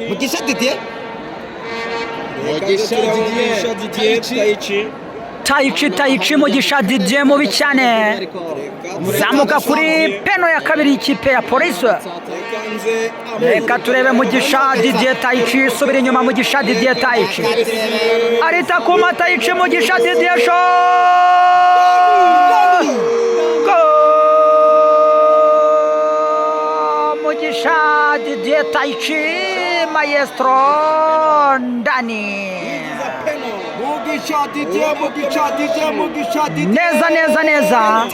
Mugisha Didier Taichi Mugisha Didier mubi cyane zamuka kuri peno ya kabiri ikipe ya Police. Reka turebe Mugisha Didier Taichi subira inyuma Mugisha Didier Taichi arita kuma Taichi Mugisha Didier Mugisha Didier Taichi maestro ndani neza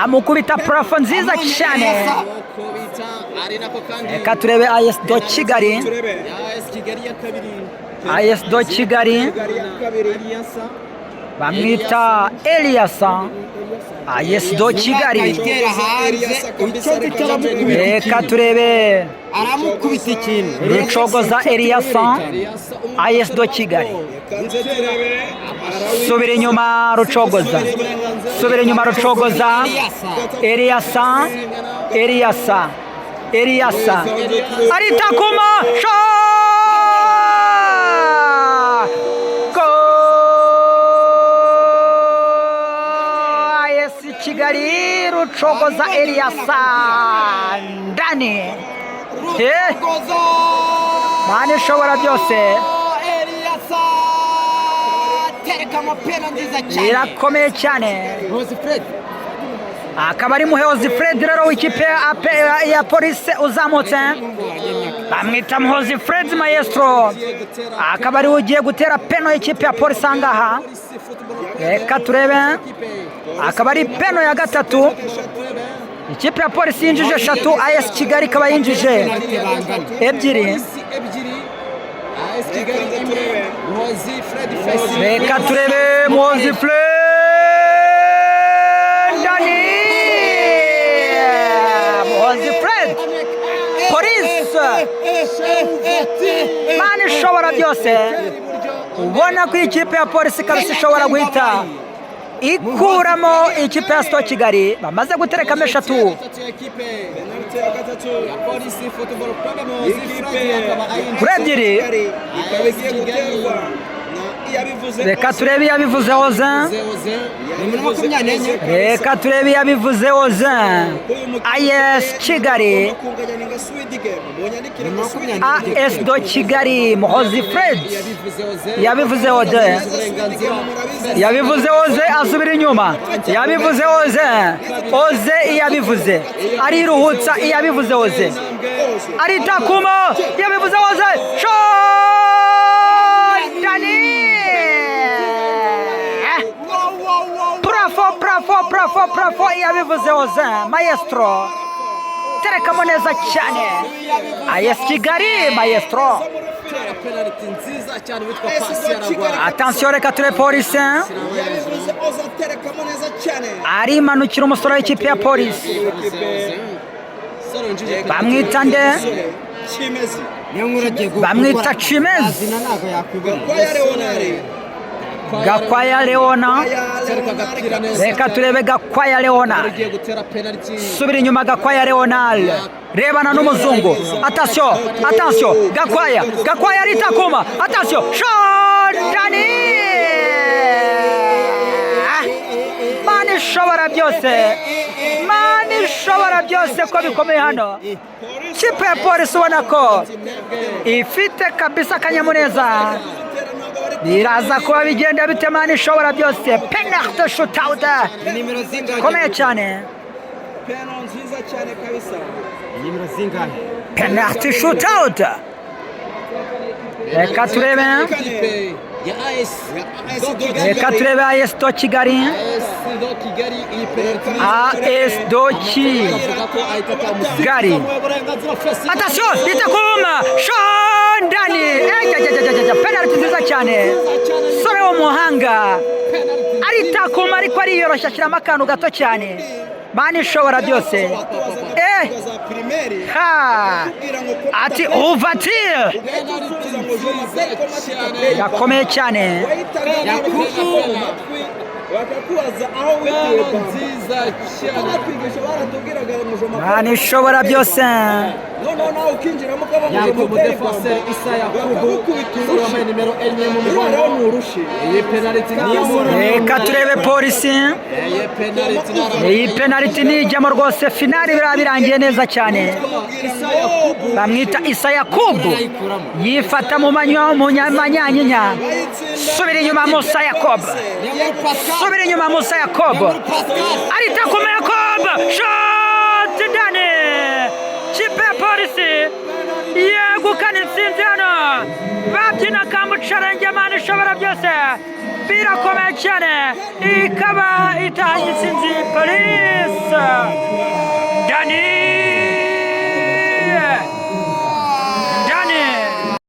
amukubita profo nziza cyane. Reka turebe AS do Kigali bamwita Eliasa AS do Kigali. Reka turebe aramukubita ikintu Rucogoza Eliasa AS do Kigali subira inyuma Rucogoza Eliasa aritakuma AS Kigali Rucogoza Eliasa ndani mani ishobora byose irakomeye cyane. Akaba ari Muhozi Fred rero w'ikipe ya Police uzamutse bamwita Muhozi Fred maestro, akaba ari ugiye gutera peno y'ikipe ya Police angaha. Reka turebe akaba ari peno ya gatatu ikipe ya Police yinjije 3 AS Kigali ikaba yinjije 2. Reka turebe Muhozi Fred ndani Muhozi Fred Police mani ishobora byose. Ubona ko ikipe ya Police kabisa ishobora guhita ikuramo ikipe ya Sto Kigali bamaze guterekamo 3. Frediri reka turebe yabivuze Ozan. Reka turebe yabivuze Ozan AS Kigali AS do Kigali Muhozi Fred yabivuze Ozan asubira inyuma yabivuze Ozan yabivuze ariruhutsa yabivuze Ozan aritakuma yabivuze Ozan Bravo yabivuze Ozan maestro terekamo neza cyane AS Kigali maestro. Attention reka ture Police ari manukira umusoro w'ikipe ya Police bamwita nde bamwita Chimezi Gakwaya Leona. Reka turebe Gakwaya Leona subira inyuma Gakwaya Leonal rebana n'umuzungu. Attention Gakwaya aritakuma attention shotani mani ishobora byose ko bikomeye hano. Kipe ya Police ubona ko ifite kabisa akanyamuneza biraza kuba bigenda bite mani ishobora byose. Penalty shootout komeye cyane penalty shootout. Reka turebe AS do Kigali attention itakuma ndani penalty nziza cyane sore w'umuhanga aritakuma ariko ariyoroshya ashyiramo akantu gato cyane mani ishobora byose. Ati overtire yakomeye cyane mani ishobora byose. nawe ukinjiramo ukabona Yakubu defenseur Issa Yakubu wambaye nimero 4 mu mugongo. Iyi penalty reka turebe polisi. Iyi penalty nijyamo rwose, finali biriya birangiye neza cyane. Bamwita Issa Yakubu yifata mu manyanyinya. Subira inyuma Musa Yakubu, subira inyuma Musa Yakubu, arita kuma Yakubu, shot ndani. Kipe ya polisi yegukana intsinzi hano, babyina kamucarenge Mana ishobora byose, birakomeye cyane, ikaba itahanye intsinzi polisi.